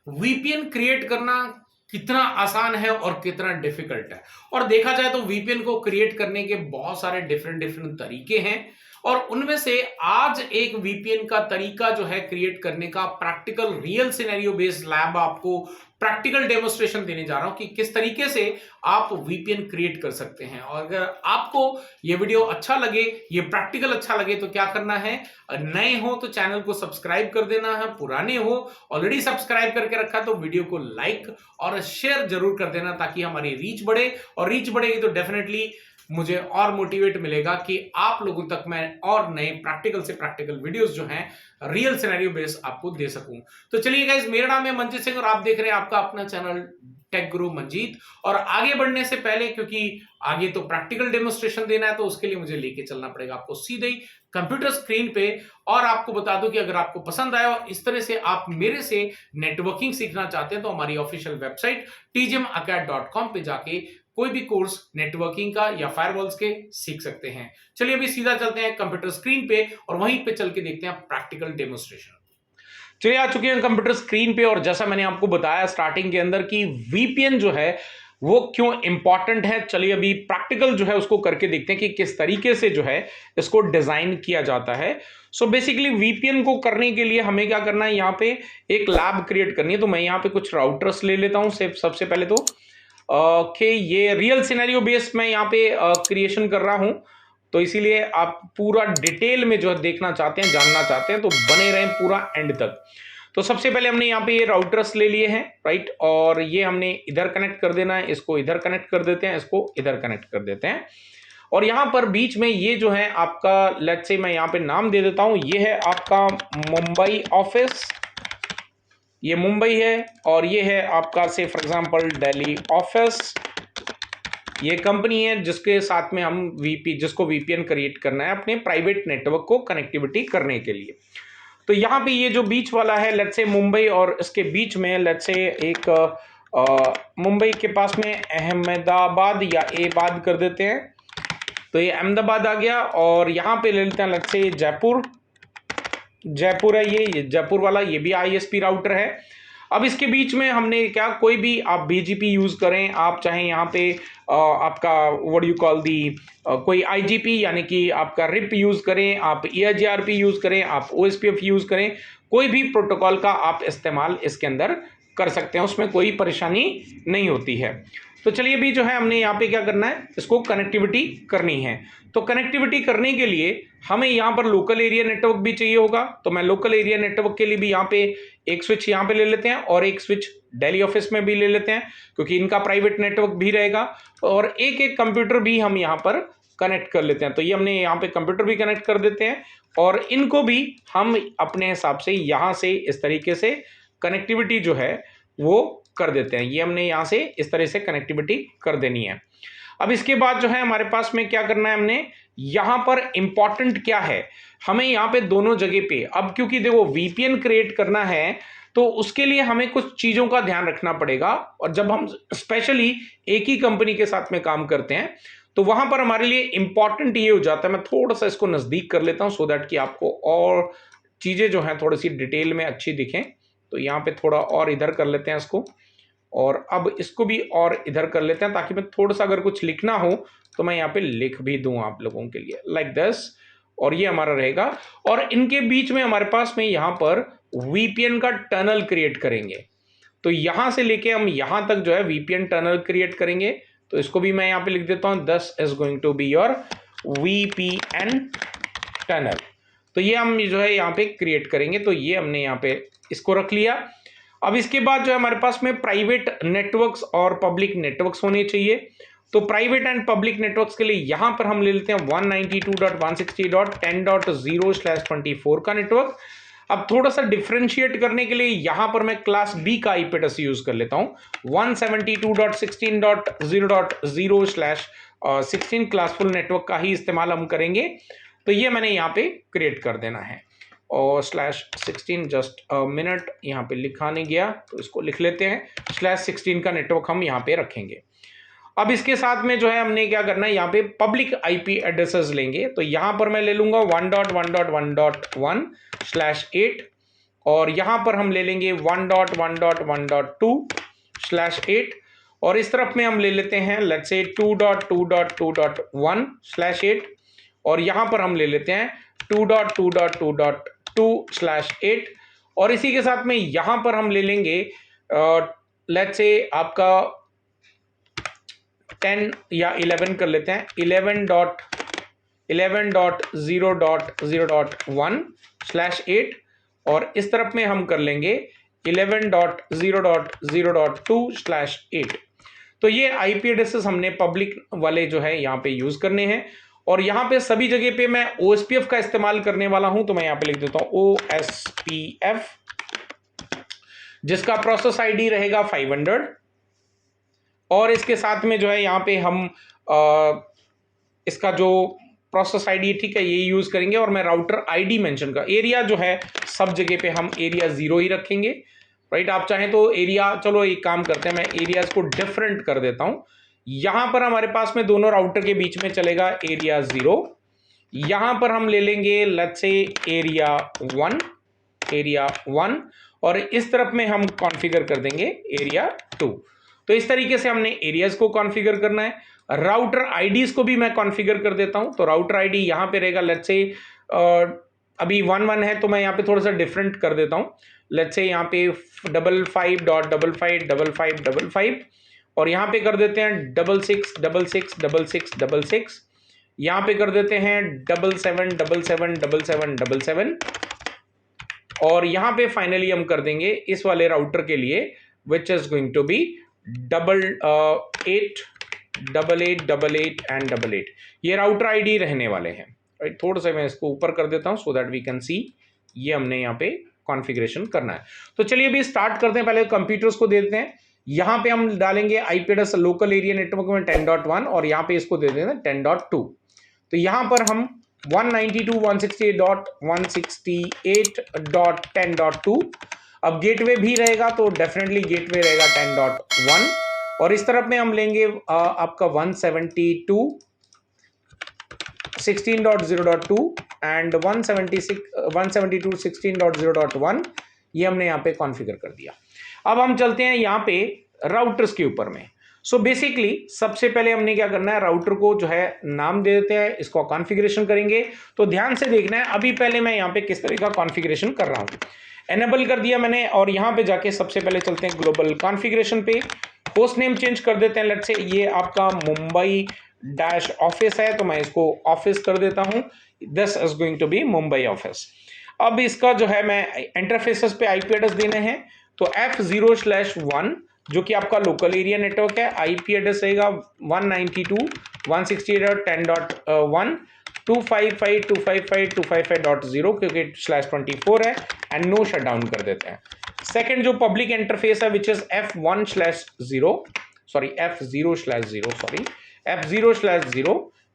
VPN create करना कितना आसान है और कितना डिफिकल्ट है। और देखा जाए तो वीपीएन को क्रिएट करने के बहुत सारे डिफरेंट डिफरेंट तरीके हैं और उनमें से आज एक वीपीएन का तरीका जो है क्रिएट करने का, practical real scenario based lab आपको प्रैक्टिकल डेमोस्ट्रेशन देने जा रहा हूं कि किस तरीके से आप वीपीएन क्रिएट कर सकते हैं। और अगर आपको ये वीडियो अच्छा लगे, ये प्रैक्टिकल अच्छा लगे तो क्या करना है, नए हो तो चैनल को सब्सक्राइब कर देना है, पुराने हो ऑलरेडी सब्सक्राइब करके रखा तो वीडियो को लाइक और शेयर जरूर कर देना ताकि हमारी रीच बढ़े। और रीच बढ़ेगी तो डेफिनेटली मुझे और मोटिवेट मिलेगा कि आप लोगों तक मैं और नए प्रैक्टिकल से प्रैक्टिकल वीडियोस जो हैं रियल सिनेरियो बेस्ड आपको दे सकूं। तो चलिए गाइस, मेरा नाम है मंजीत सिंह और आप देख रहे हैं आपका अपना चैनल टेक गुरु मंजीत। और आगे बढ़ने से पहले, क्योंकि आगे तो प्रैक्टिकल डेमोस्ट्रेशन देना है, तो उसके लिए मुझे लेके चलना पड़ेगा आपको सीधे ही कंप्यूटर स्क्रीन पे। और आपको बता दूं कि अगर आपको पसंद आया और इस तरह से आप मेरे से नेटवर्किंग सीखना चाहते हैं तो हमारी ऑफिशियल वेबसाइट tgmacad.com पे जाके कोई भी कोर्स नेटवर्किंग का या फायरवॉल्स के सीख सकते हैं। चलिए अभी सीधा चलते हैं कंप्यूटर स्क्रीन पे और वहीं पे चल के देखते हैं प्रैक्टिकल डेमोस्ट्रेशन। चलिए आ चुके हैं कंप्यूटर स्क्रीन पे और जैसा मैंने आपको बताया स्टार्टिंग के अंदर कि वीपीएन जो है वो क्यों इंपॉर्टेंट है, चलिए अभी प्रैक्टिकल जो है उसको करके देखते हैं कि किस तरीके से जो है इसको डिजाइन किया जाता है। सो बेसिकली वीपीएन को करने के लिए हमें क्या करना है, यहाँ पे एक लैब क्रिएट करनी है। तो मैं यहाँ पे कुछ राउटर्स ले लेता हूँ सबसे पहले तो ये रियल सिनेरियो बेस्ड मैं यहाँ पे क्रिएशन कर रहा हूँ, तो इसीलिए आप पूरा डिटेल में जो है देखना चाहते हैं, जानना चाहते हैं तो बने रहें पूरा एंड तक। तो सबसे पहले हमने यहाँ पे ये राउटर्स ले लिए हैं, राइट, और ये हमने इधर कनेक्ट कर देना है, इसको इधर कनेक्ट कर देते हैं, इसको इधर कनेक्ट कर देते हैं। और यहाँ पर बीच में ये जो है आपका, लेट्स से मैं यहाँ पे नाम दे देता हूँ, ये है आपका मुंबई ऑफिस, ये मुंबई है, और ये है आपका से फॉर एग्जांपल दिल्ली ऑफिस। ये कंपनी है जिसके साथ में हम जिसको वीपीएन क्रिएट करना है अपने प्राइवेट नेटवर्क को कनेक्टिविटी करने के लिए। तो यहाँ पे ये जो बीच वाला है, लेट्स से मुंबई, और इसके बीच में लेट्स से एक मुंबई के पास में अहमदाबाद या एबाद कर देते हैं, तो ये अहमदाबाद आ गया। और यहाँ पे ले लेते हैं लेट्स से जयपुर है, ये जयपुर वाला, ये भी आईएसपी राउटर है। अब इसके बीच में हमने क्या, कोई भी आप बीजीपी यूज करें, आप चाहे यहाँ पे आपका व्हाट यू कॉल दी कोई आईजीपी यानी कि आपका रिप यूज करें, आप ईआरजीआरपी यूज करें, आप ओएसपीएफ यूज करें, कोई भी प्रोटोकॉल का आप इस्तेमाल इसके अंदर कर सकते हैं, उसमें कोई परेशानी नहीं होती है। तो चलिए अभी जो है हमने यहाँ पे क्या करना है, इसको कनेक्टिविटी करनी है। तो कनेक्टिविटी करने के लिए हमें यहाँ पर लोकल एरिया नेटवर्क भी चाहिए होगा, तो मैं लोकल एरिया नेटवर्क के लिए भी यहाँ पे एक स्विच यहाँ पे ले लेते हैं और एक स्विच दिल्ली ऑफिस में भी ले लेते हैं क्योंकि इनका प्राइवेट नेटवर्क भी रहेगा, और एक एक कंप्यूटर भी हम यहाँ पर कनेक्ट कर लेते हैं। तो ये हमने यहाँ पे कंप्यूटर भी कनेक्ट कर देते हैं और इनको भी हम अपने हिसाब से यहाँ से इस तरीके से कनेक्टिविटी जो है वो कर देते हैं। ये हमने यहाँ से इस तरह से कनेक्टिविटी कर देनी है। अब इसके बाद जो है हमारे पास में क्या करना है, हमने यहाँ पर इंपॉर्टेंट क्या है, हमें यहाँ पे दोनों जगह पे, अब क्योंकि देखो वीपीएन क्रिएट करना है तो उसके लिए हमें कुछ चीजों का ध्यान रखना पड़ेगा। और जब हम स्पेशली एक ही कंपनी के साथ में काम करते हैं तो वहां पर हमारे लिए इंपॉर्टेंट ये हो जाता है, मैं थोड़ा सा इसको नजदीक कर लेता हूं सो दैट कि आपको और चीजें जो हैं थोड़ी सी डिटेल में अच्छी दिखें। तो यहाँ पे थोड़ा और इधर कर लेते हैं इसको, और अब इसको भी और इधर कर लेते हैं ताकि मैं थोड़ा सा अगर कुछ लिखना हो तो मैं यहाँ पे लिख भी दूं आप लोगों के लिए, लाइक दिस। और ये हमारा रहेगा, और इनके बीच में हमारे पास में यहाँ पर वीपीएन का टनल क्रिएट करेंगे। तो यहाँ से लेके हम यहाँ तक जो है वीपीएन टनल क्रिएट करेंगे। तो इसको भी मैं यहाँ पे लिख देता हूँ, this is going to be your VPN tunnel. तो ये हम जो है यहाँ पे क्रिएट करेंगे। तो ये हमने यहाँ पे इसको रख लिया। अब इसके बाद जो है हमारे पास में प्राइवेट नेटवर्क्स और पब्लिक नेटवर्क्स होने चाहिए। तो प्राइवेट एंड पब्लिक नेटवर्क्स के लिए यहां पर हम ले लेते हैं 192.168.10.0/24 का नेटवर्क। अब थोड़ा सा डिफरेंशिएट करने के लिए यहां पर मैं क्लास बी का आईपी एड्रेस यूज कर लेता हूं, 172.16.0.0/16 क्लासफुल नेटवर्क का ही इस्तेमाल हम करेंगे। तो ये मैंने यहाँ पे क्रिएट कर देना है, और /16 जस्ट मिनट यहाँ पे लिखा नहीं गया तो इसको लिख लेते हैं, /16 का नेटवर्क हम यहाँ पे रखेंगे। अब इसके साथ में जो है हमने क्या करना है, यहाँ पे पब्लिक आईपी एड्रेसेस लेंगे। तो यहाँ पर मैं ले लूंगा 1.1.1.1/8, और यहां पर हम ले लेंगे 1.1.1.2/8 और इस तरफ में हम ले लेते हैं लेट्स से 2.2.2.1/8 और यहां पर हम ले लेते हैं 2.2.2.2/8 और इसी के साथ में यहां पर हम ले लेंगे लेट्स से आपका 10 या 11 कर लेते हैं 11.0.0.1/8 और इस तरफ में हम कर लेंगे 11.0.0.2/8। तो ये आईपी एड्रेसेस हमने पब्लिक वाले जो है यहाँ पे यूज करने हैं और यहाँ पे सभी जगह पे मैं OSPF का इस्तेमाल करने वाला हूं, तो मैं यहाँ पे लिख देता हूं OSPF, जिसका प्रोसेस आईडी रहेगा 500 और इसके साथ में जो है यहाँ पे हम इसका जो प्रोसेस आईडी ठीक है ये यूज करेंगे और मैं राउटर आईडी मेंशन कर एरिया जो है सब जगह पे हम एरिया 0 ही रखेंगे, राइट। आप चाहें तो एरिया, चलो एक काम करते हैं, मैं एरियाज को डिफरेंट कर देता हूं। यहां पर हमारे पास में दोनों राउटर के बीच में चलेगा एरिया 0, यहां पर हम ले लेंगे लेट्स से एरिया 1 और इस तरफ में हम कॉन्फ़िगर कर देंगे एरिया 2। तो इस तरीके से हमने एरियाज को कॉन्फ़िगर करना है। राउटर आईडीज को भी मैं कॉन्फ़िगर कर देता हूं। तो राउटर आईडी यहां पे रहेगा लेट्स से अभी 1 है तो मैं यहां पे थोड़ा सा डिफरेंट कर देता हूं। लेट्स से यहाँ पे 55.55.5555 और यहाँ पे कर देते हैं 66666666, यहाँ पे कर देते हैं 77777777 और यहाँ पे फाइनली हम कर देंगे इस वाले राउटर के लिए which is going to be 888888 and 88। ये राउटर आईडी रहने वाले हैं, राइट। थोड़ा सा मैं इसको ऊपर कर देता हूँ so that we can see ये हमने यहाँ पे कॉन्फ़िगरेशन करना है। तो चलिए अभी स्टार्ट करते हैं। पहले कंप्यूटर्स को दे देते हैं। यहां पे हम डालेंगे IP address local area network में 10.1 और यहां पे इसको दे देते हैं 10.2। तो यहां पर हम 192.168.168.10.2 अब गेटवे भी रहेगा तो डेफिनेटली गेटवे रहेगा 10.1 और इस तरफ में हम लेंगे आपका 172.16.0.2 एंड 172.16.0.1 ये हमने यहाँ पे कॉन्फ़िगर कर दिया। अब हम चलते हैं यहाँ पे राउटर्स के ऊपर में। सो बेसिकली सबसे पहले हमने क्या करना है, राउटर को जो है नाम दे देते हैं, इसको कॉन्फ़िगरेशन करेंगे। तो ध्यान से देखना है, अभी पहले मैं यहाँ पे किस तरह का कॉन्फ़िगरेशन कर रहा हूँ। एनेबल कर दिया मैंने और यहाँ पे जाके सबसे पहले चलते हैं ग्लोबल कॉन्फ़िगरेशन पे। होस्ट नेम चेंज कर देते हैं, लेट्स से ये आपका मुंबई डैश ऑफिस है तो मैं इसको ऑफिस कर देता हूं। This is going to be Mumbai office. अब इसका जो है मैं इंटरफेसेस पे आईपी एड्रेस देने हैं तो F0/1 जो कि आपका लोकल एरिया नेटवर्क है, आईपी एड्रेस रहेगा 192.168.10.1 255.255.255.0 क्योंकि /24 है एंड नो शटडाउन कर देते हैं। सेकंड जो पब्लिक इंटरफेस है which is F0/0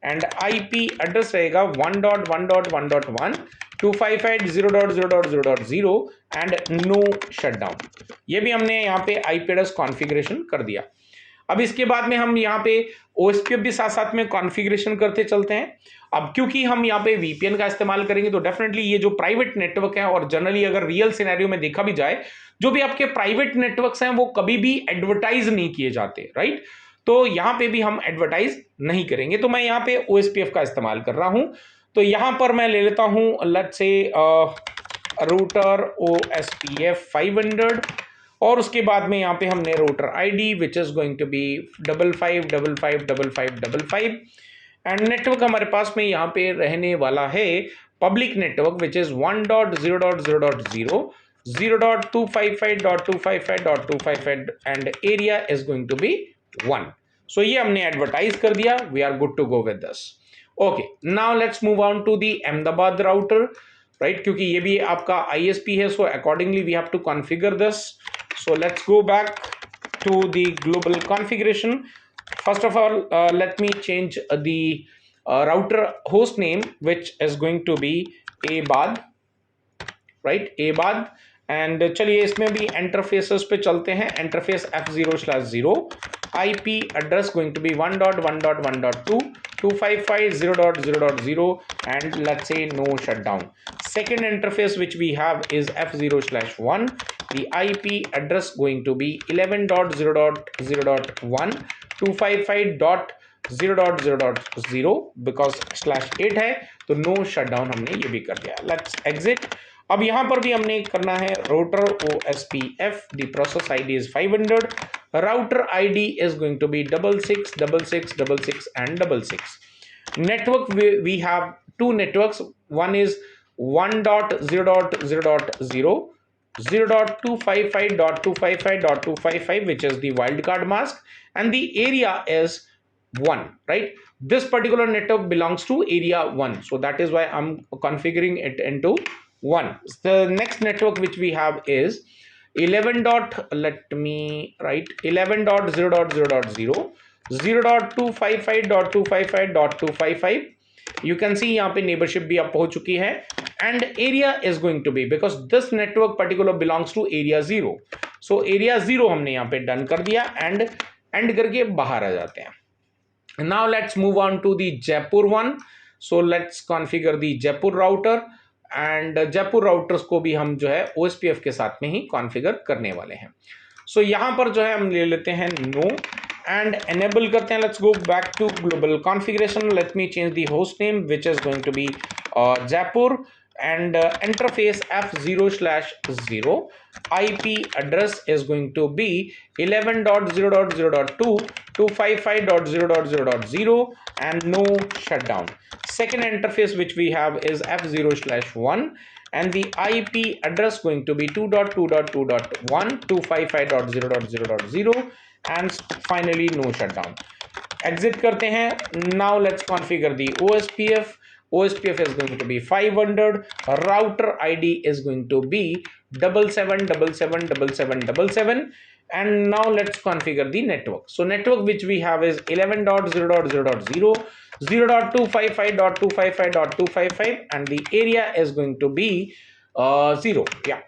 and IP address रहेगा 1.1.1.1 255.0.0.0.0 एंड नो शटडाउन। ये भी हमने यहाँ पे आईपी एड्रेस कॉन्फ़िगरेशन कर दिया। अब इसके बाद में हम यहाँ पे OSPF भी साथ साथ में कॉन्फ़िगरेशन करते चलते हैं। अब क्योंकि हम यहाँ पे VPN का इस्तेमाल करेंगे तो डेफिनेटली ये जो प्राइवेट नेटवर्क है और जनरली अगर रियल सिनेरियो में देखा भी जाए जो भी आपके प्राइवेट नेटवर्क्स हैं वो कभी भी एडवर्टाइज नहीं किए जाते, राइट। तो यहाँ पे भी हम एडवर्टाइज नहीं करेंगे। तो मैं यहाँ पे OSPF का इस्तेमाल कर रहा हूँ। तो यहाँ पर मैं ले लेता हूँ लेट्स से रूटर OSPF 500 और उसके बाद में यहाँ पे हमने router ID which is going to be 55555555 and network हमारे पास में यहाँ पे रहने वाला है public network which is 1.0.0.0 0.255.255.255 and area is going to be 1। So ये हमने एडवर्टाइज कर दिया। We are good to go with this. Okay, now let's move on to the Ahmedabad router, right, क्योंकि ये भी आपका ISP है। So accordingly we have to configure this. So let's go back to the global configuration. First of all, let me change the router host name, which is going to be ABAD, right? ABAD. And चलिए इसमें भी interfaces पे चलते हैं। Interface F0/0 IP address going to be 1.1.1.2 255.0.0.0 and let's say no shutdown. Second interface which we have is F0/1. The IP address going to be 11.0.0.1 255.0.0.0 because /8 है तो no shutdown हमने ये भी कर दिया. Let's exit. अब यहाँ पर भी हमने करना है router OSPF. The process ID is 500. Router ID is going to be 666666 and 66. Network we have two networks. One is 1.0.0.0 0.255.255.255 which is the wildcard mask and the area is 1, right? This particular network belongs to area 1, so that is why I'm configuring it into 1. The next network which we have is 11.0.0.0 0.255.255.255. You can see यहाँ पे neighborship भी up हो चुकी है and area is going to be because this network particular belongs to area 0. So area 0 हमने यहाँ पे done कर दिया and end करके बाहर आ जाते हैं. Now let's move on to the Jaipur one. So let's configure the Jaipur router and Jaipur routers को भी हम जो है OSPF के साथ में ही configure करने वाले हैं. So यहाँ पर जो है हम ले लेते हैं no and enable करते हैं. Let's go back to global configuration. Let me change the host name which is going to be Jaipur and interface F0/0. IP address is going to be 11.0.0.2 255.0.0.0 and no shutdown. Second interface which we have is F0/1 and the IP address going to be 2.2.2.1 255.0.0.0 and finally no shutdown. Exit करते हैं. Now let's configure the OSPF. OSPF is going to be 500. Router ID is going to be 77777777 and now let's configure the network. So network which we have is 11.0.0.0 0.255.255.255 and the area is going to be 0. Yeah.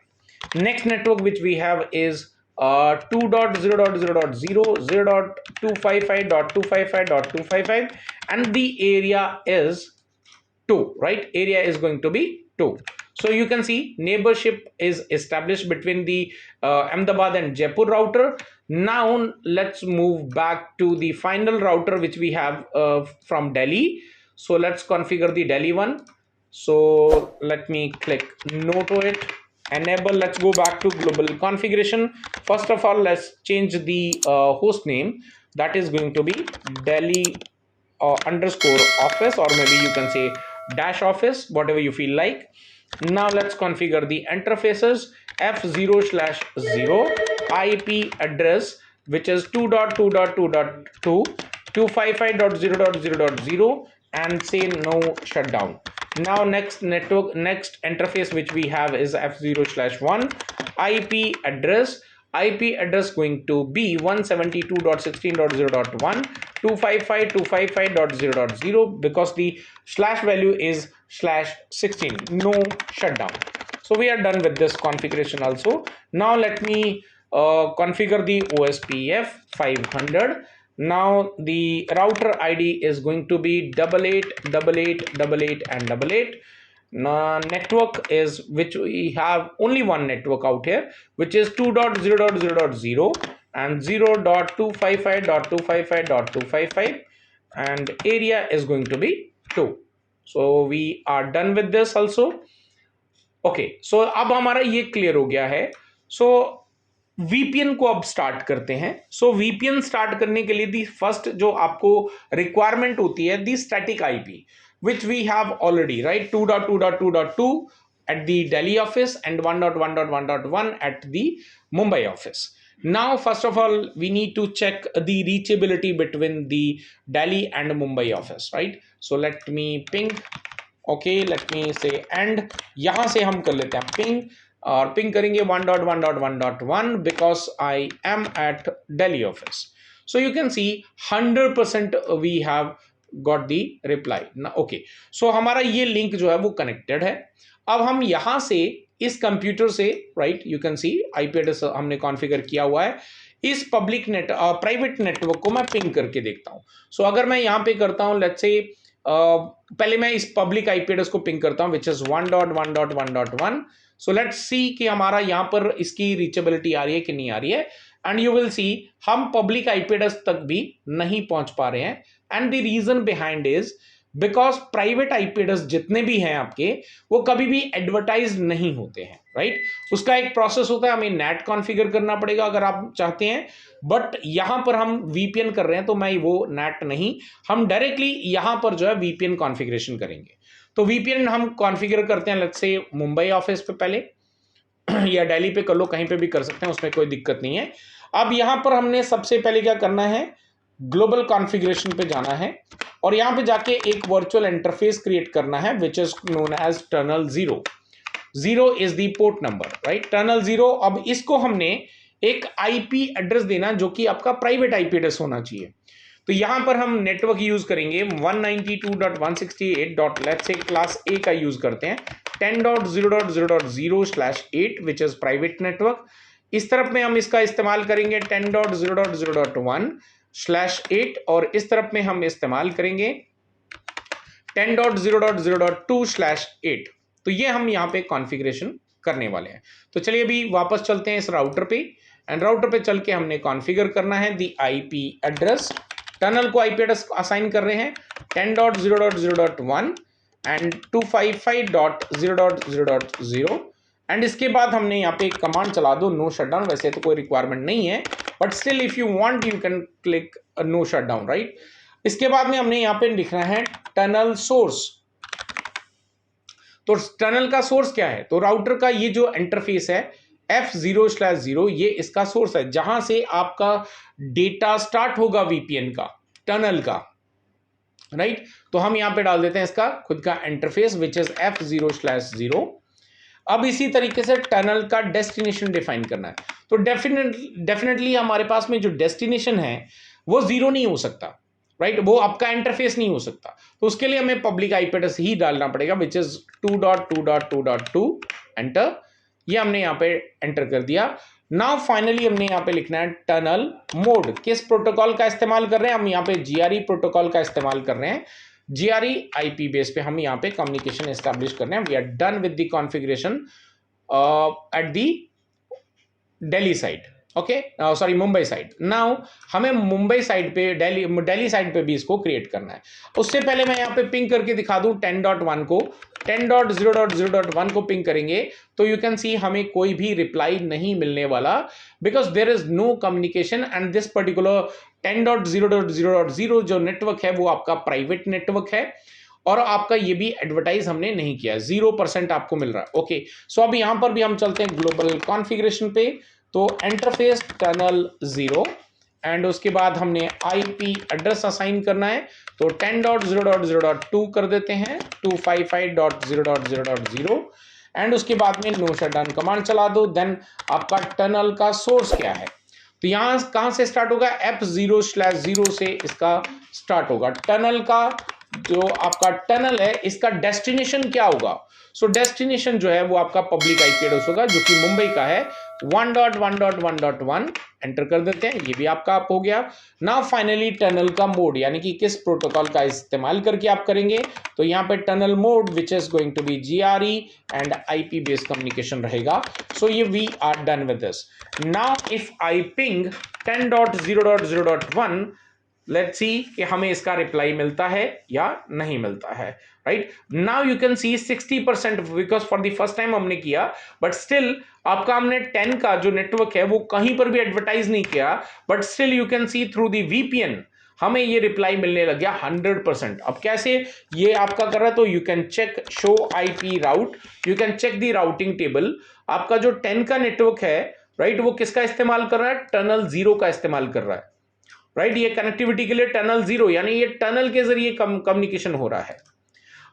Next network which we have is 2.0.0.0 0.255.255.255 and the area is 2, right? Area is going to be 2. So you can see neighborship is established between the Ahmedabad and Jaipur router. Now let's move back to the final router which we have from Delhi. So let's configure the Delhi one. So let me click no to it. Enable. Let's go back to global configuration. First of all, let's change the host name. That is going to be Delhi underscore office, or maybe you can say dash office, whatever you feel like. Now let's configure the interfaces. F0/0 IP address which is 2.2.2.2 255.0.0.0 and say no shutdown. Now next interface which we have is F0/1 IP address going to be 172.16.0.1 255.255.0.0 because the slash value is /16. No shutdown. So we are done with this configuration also. Now let me configure the OSPF 500. Now the router ID is going to be 888888 and 88. Network is which we have only one network out here which is 2.0.0.0 and 0.255.255.255 and area is going to be 2. So we are done with this also. Okay, so अब हमारा ये clear हो गया है. So VPN को अब start करते हैं. सो VPN स्टार्ट करने के लिए दी फर्स्ट जो आपको रिक्वायरमेंट होती है the static IP which we have already, right? 2.2.2.2 at the Delhi office and 1.1.1.1 at the Mumbai office. Now first of all we need to check the reachability between the Delhi and Mumbai office, right? So let me ping. Okay, let me say and यहाँ से हम कर लेते हैं ping और ping करेंगे 1.1.1.1 because I am at Delhi office. So you can see 100% we have got the reply. Okay, so हमारा ये लिंक जो है वो कनेक्टेड है. अब हम यहाँ से इस कंप्यूटर से, right, you can C IP address हमने कॉन्फ़िगर किया हुआ है. इस प्राइवेट नेटवर्क को मैं पिंग करके देखता हूं। सो अगर मैं यहां पे करता हूं, लेट्स से पहले मैं इस पब्लिक आईपी एड्रेस को पिंग करता हूं which is 1.1.1.1। So let's see कि हमारा यहां पर इसकी रीचेबिलिटी आ रही है कि नहीं आ रही है, एंड यू विल सी हम पब्लिक आईपी एड्रेस तक भी नहीं पहुंच पा रहे हैं। And the reason behind is because private IP address जितने भी हैं आपके, वो कभी भी एडवर्टाइज नहीं होते हैं, राइट। उसका एक प्रोसेस होता है, हमें नेट कॉन्फ़िगर करना पड़ेगा अगर आप चाहते हैं, बट यहां पर हम वीपीएन कर रहे हैं तो मैं वो नेट नहीं, हम डायरेक्टली यहां पर जो है वीपीएन कॉन्फ़िगरेशन करेंगे। तो वीपीएन हम कॉन्फ़िगर करते हैं लेट्स से मुंबई ऑफिस पे पहले या दिल्ली पे कर लो, कहीं पे भी कर सकते हैं, उसमें कोई दिक्कत नहीं है। अब यहां पर हमने सबसे पहले क्या करना है, ग्लोबल कॉन्फ़िगरेशन पे जाना है और यहां पे जाके एक वर्चुअल इंटरफेस क्रिएट करना है which is known as tunnel 0। 0 is the port number, right, tunnel 0। अब इसको हमने एक आईपी एड्रेस देना जो कि आपका प्राइवेट आईपी एड्रेस होना चाहिए। तो यहां पर हम नेटवर्क यूज करेंगे 192.168. लेट्स से क्लास ए का यूज करते हैं 10.0.0.0/8 विच इज प्राइवेट नेटवर्क। इस तरफ में हम इसका इस्तेमाल करेंगे 10.0.0.1/8 और इस तरफ में हम इस्तेमाल करेंगे 10.0.0.2/8। तो ये हम यहाँ पे कॉन्फ़िगरेशन करने वाले हैं। तो चलिए अभी वापस चलते हैं इस राउटर पे, एंड राउटर पे चल के हमने कॉन्फ़िगर करना है दी आईपी एड्रेस। टनल को आईपी एड्रेस असाइन कर रहे हैं 10.0.0.1 एंड 255.0.0.0। एंड इसके बाद हमने यहाँ पे एक कमांड चला दो नो शटडाउन। वैसे तो कोई रिक्वायरमेंट नहीं है, but still if you want you can click no shutdown, right. इसके बाद में हमने यहाँ पे लिखना है टनल सोर्स। तो टनल का सोर्स क्या है, तो राउटर का ये जो इंटरफेस है F0/0 ये इसका सोर्स है, जहां से आपका डेटा स्टार्ट होगा वीपीएन का, टनल का, राइट। तो हम यहां पे डाल देते हैं इसका खुद का इंटरफेस विच इज F0/0। अब इसी तरीके से टनल का डेस्टिनेशन डिफाइन करना है। तो डेफिनेटली हमारे पास में जो डेस्टिनेशन है वो 0 नहीं हो सकता, राइट, वो आपका इंटरफेस नहीं हो सकता। तो उसके लिए हमें पब्लिक आईपी एड्रेस ही डालना पड़ेगा विच इज 2.2.2.2 एंटर। ये हमने यहाँ पे एंटर कर दिया। नाउ फाइनली हमने यहाँ पे लिखना है टनल मोड। किस प्रोटोकॉल का इस्तेमाल कर रहे हैं, हम यहाँ पे GRE प्रोटोकॉल का इस्तेमाल कर रहे हैं। GRE आईपी बेस पे हम यहाँ पे कम्युनिकेशन एस्टैब्लिश कर रहे हैं। We are done with the configuration at the Delhi side, okay, sorry Mumbai side. Now हमें मुंबई साइड पे, दिल्ली साइड पे भी इसको क्रिएट करना है। उससे पहले मैं यहाँ पे पिंग करके दिखा दूं 10.1 को, 10.0.0.1 को पिंग करेंगे तो यू कैन सी हमें कोई भी रिप्लाई नहीं मिलने वाला, because there is no communication and this particular 10.0.0.0 जो नेटवर्क है वो आपका प्राइवेट नेटवर्क है और आपका ये भी एडवर्टाइज हमने नहीं किया, 0% आपको मिल रहा है। ओके, सो अब यहां पर भी हम चलते हैं ग्लोबल कॉन्फ़िगरेशन पे। तो इंटरफेस टनल 0 एंड उसके बाद हमने आईपी एड्रेस असाइन करना है, तो 10.0.0.2 कर देते हैं 255.0.0.0 एंड उसके बाद में नो शटडाउन कमांड चला दो। देन आपका टनल का सोर्स क्या है, तो यहां कहां से स्टार्ट होगा, F0/0 से इसका स्टार्ट होगा। टनल का जो आपका टनल है इसका डेस्टिनेशन क्या होगा, सो डेस्टिनेशन जो है वो आपका पब्लिक आईपी एड्रेस होगा जो कि मुंबई का है 1.1.1.1 एंटर कर देते हैं। ये भी आपका आप हो गया। नाउ फाइनली टनल का मोड यानी कि किस प्रोटोकॉल का इस्तेमाल करके आप करेंगे, तो यहाँ पे tunnel mode which is going to be GRE and IP based communication रहेगा। सो ये we are done with this. Now if I ping 10.0.0.1, let's see कि हमें इसका रिप्लाई मिलता है या नहीं मिलता है, right. Now you can C 60% because for the first time हमने किया, बट स्टिल आपका हमने 10 का जो नेटवर्क है वो कहीं पर भी एडवर्टाइज नहीं किया, but still you can C through the VPN हमें ये रिप्लाई मिलने लग गया 100%। अब कैसे ये आपका कर रहा है, तो you can check show IP route, you can check the routing table. आपका जो 10 का नेटवर्क है, राइट, वो किसका इस्तेमाल कर रहा है, टनल 0 का इस्तेमाल कर रहा है, राइट। ये कनेक्टिविटी के लिए टनल 0 यानी ये टनल के जरिए कम्युनिकेशन हो रहा है।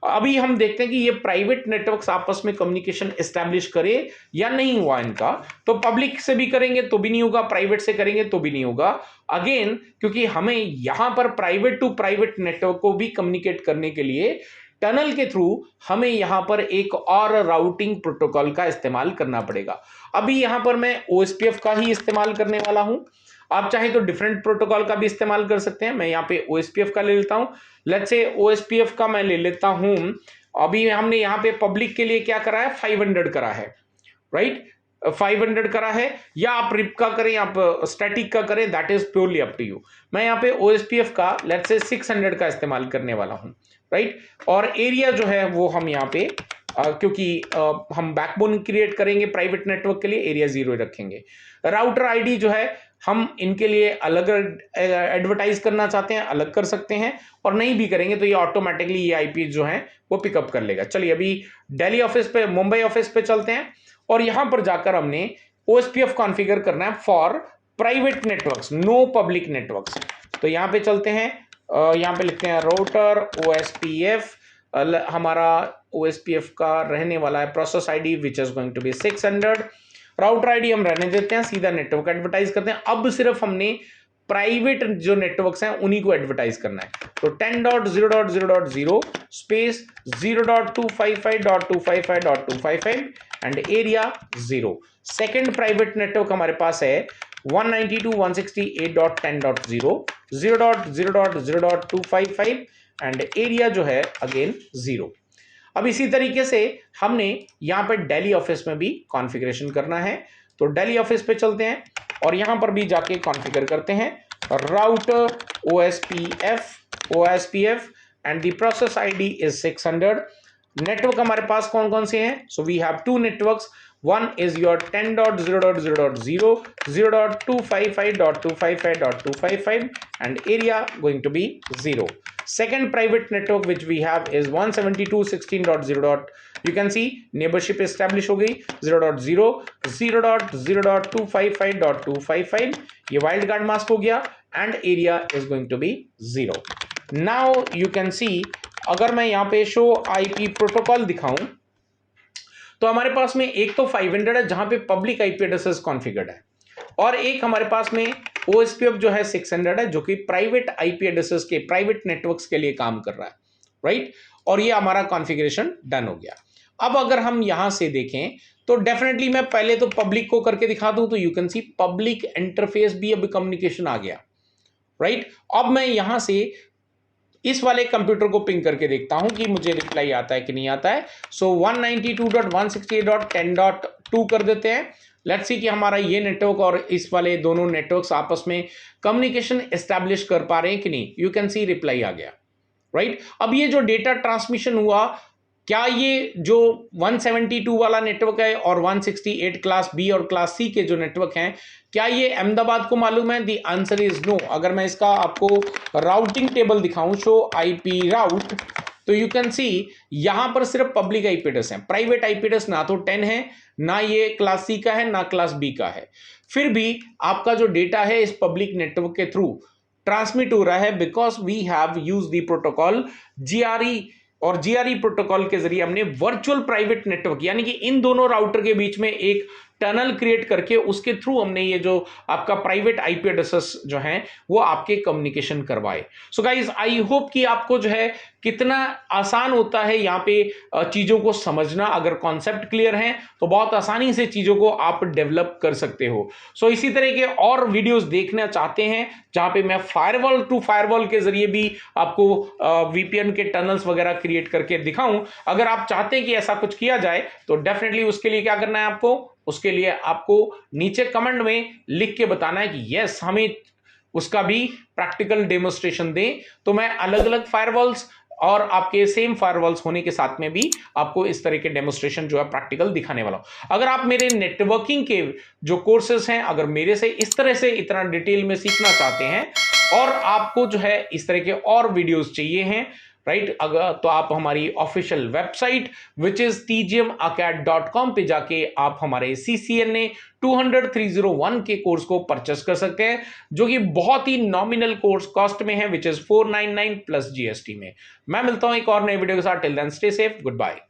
अभी हम देखते हैं कि ये प्राइवेट नेटवर्क्स आपस में कम्युनिकेशन एस्टैब्लिश करे या नहीं हुआ इनका, तो पब्लिक से भी करेंगे तो भी नहीं होगा, प्राइवेट से करेंगे तो भी नहीं होगा। अगेन क्योंकि हमें यहां पर प्राइवेट टू प्राइवेट नेटवर्क को भी कम्युनिकेट करने के लिए टनल के थ्रू हमें यहां पर एक और राउटिंग प्रोटोकॉल का इस्तेमाल करना पड़ेगा। अभी यहां पर मैं OSPF का ही इस्तेमाल करने वाला हूं, आप चाहे तो डिफरेंट प्रोटोकॉल का भी इस्तेमाल कर सकते हैं। मैं यहाँ पे OSPF का ले लेता हूं। लेट्स से OSPF का मैं ले लेता हूं। अभी हमने यहाँ पे पब्लिक के लिए क्या करा है, 500 करा है, राइट, 500 करा है, या आप रिप का करें, आप स्टैटिक का करें, that is purely up to you. मैं यहाँ पे OSPF का लेट्स से 600 का इस्तेमाल करने वाला हूं, राइट। और एरिया जो है वो हम यहाँ पे क्योंकि हम बैकबोन क्रिएट करेंगे प्राइवेट नेटवर्क के लिए, एरिया 0 रखेंगे। राउटर आईडी जो है हम इनके लिए अलग एडवर्टाइज करना चाहते हैं अलग कर सकते हैं, और नहीं भी करेंगे तो ये ऑटोमेटिकली ये आईपी जो है वो पिकअप कर लेगा। चलिए अभी दिल्ली ऑफिस पे, मुंबई ऑफिस पे चलते हैं, और यहां पर जाकर हमने OSPF कॉन्फ़िगर करना है for private networks, no public networks. तो यहां पे चलते हैं, यहां पे लिखते हैं राउटर OSPF, हमारा OSPF का रहने वाला है process ID which is going to be 600। Router ID हम रहने देते हैं, सीधा नेटवर्क एडवर्टाइज करते हैं। अब सिर्फ हमने प्राइवेट जो नेटवर्क्स हैं उन्हीं को एडवर्टाइज करना है। तो 10.0.0.0 space 0.255.255.255 and area 0। Second private network हमारे पास है 192.168.10.0 0.0.0.255 एंड एरिया जो है अगेन 0। अब इसी तरीके से हमने यहां पर दिल्ली ऑफिस में भी कॉन्फ़िगरेशन करना है। तो दिल्ली ऑफिस पे चलते हैं और यहां पर भी जाके कॉन्फ़िगर करते हैं router OSPF and the process ID is 600। Network हमारे पास कौन कौन से हैं? So we have two networks, one is your 10.0.0.0 0.255.255.255 and area going to be 0. Second private network which we have is 172.16.0. You can see neighborship established हो गई 0.0 0.0.255.255, ये wild card mask हो गया and area is going to be 0. Now you can see अगर मैं यहाँ पे show IP protocol दिखाऊं तो हमारे पास में एक तो 500 है जहां पे पब्लिक IP एड्रेसेस कॉन्फ़िगर्ड है, और एक हमारे पास में OSPF जो है 600 है जो कि प्राइवेट IP एड्रेसेस के, प्राइवेट नेटवर्क्स के लिए काम कर रहा है, राइट। और ये हमारा कॉन्फ़िगरेशन डन हो गया। अब अगर हम यहां से देखें तो डेफिनेटली मैं पहले तो पब्लिक को करके दिखा दूं तो you can C public interface भी अब कम्युनिकेशन आ गया, राइट। अब मैं यहां से इस वाले कंप्यूटर को पिंग करके देखता हूं कि मुझे रिप्लाई आता है कि नहीं आता है। सो 192.168.10.2 कर देते हैं। लेट्स सी कि हमारा ये नेटवर्क और इस वाले दोनों नेटवर्क्स आपस में कम्युनिकेशन एस्टैब्लिश कर पा रहे हैं कि नहीं। यू कैन सी रिप्लाई आ गया, राइट। अब ये जो डेटा ट्रांसमिशन हुआ, क्या ये जो 172 वाला नेटवर्क है और 168 क्लास बी और क्लास सी के जो नेटवर्क हैं, क्या ये अहमदाबाद को मालूम है? The answer is no. अगर मैं इसका आपको राउटिंग टेबल दिखाऊं, शो IP राउट, तो यू कैन सी यहां पर सिर्फ पब्लिक IP एड्रेस है, प्राइवेट IP एड्रेस ना तो 10 है, ना ये क्लास सी का है, ना क्लास बी का है। फिर भी आपका जो डेटा है इस पब्लिक नेटवर्क के थ्रू ट्रांसमिट हो रहा है because we have use the protocol GRE, और GRE प्रोटोकॉल के जरिए हमने वर्चुअल प्राइवेट नेटवर्क यानी कि इन दोनों राउटर के बीच में एक टनल क्रिएट करके उसके थ्रू हमने ये जो आपका प्राइवेट IP एड्रेसेस जो हैं वो आपके कम्युनिकेशन करवाए। सो गाइज आई होप कि आपको जो है कितना आसान होता है यहाँ पे चीजों को समझना। अगर कॉन्सेप्ट क्लियर है तो बहुत आसानी से चीजों को आप डेवलप कर सकते हो। सो इसी तरह के और वीडियोस देखना चाहते हैं जहां पे मैं फायरवॉल टू फायरवॉल के जरिए भी आपको VPN के टनल्स वगैरह क्रिएट करके दिखाऊं, अगर आप चाहते हैं कि ऐसा कुछ किया जाए तो डेफिनेटली उसके लिए क्या करना है आपको, उसके लिए आपको नीचे कमेंट में लिख के बताना है कि यस हमें उसका भी प्रैक्टिकल डेमोस्ट्रेशन दें, तो मैं अलग अलग फायरवॉल्स और आपके सेम फायरवॉल्स होने के साथ में भी आपको इस तरह के डेमोस्ट्रेशन जो है प्रैक्टिकल दिखाने वाला हूं। अगर आप मेरे नेटवर्किंग के जो कोर्सेज हैं, अगर मेरे से इस तरह से इतना डिटेल में सीखना चाहते हैं और आपको जो है इस तरह के और वीडियोस चाहिए हैं, राइट, अगर तो आप हमारी official website which is tgmacad.com पे जाके आप हमारे CCNA 200-301 के कोर्स को परचेस कर सकते हैं, जो कि बहुत ही नॉमिनल कोर्स कॉस्ट में है, विच इज 499 प्लस GST में। मैं मिलता हूं एक और नए वीडियो के साथ। Till then stay safe, good bye.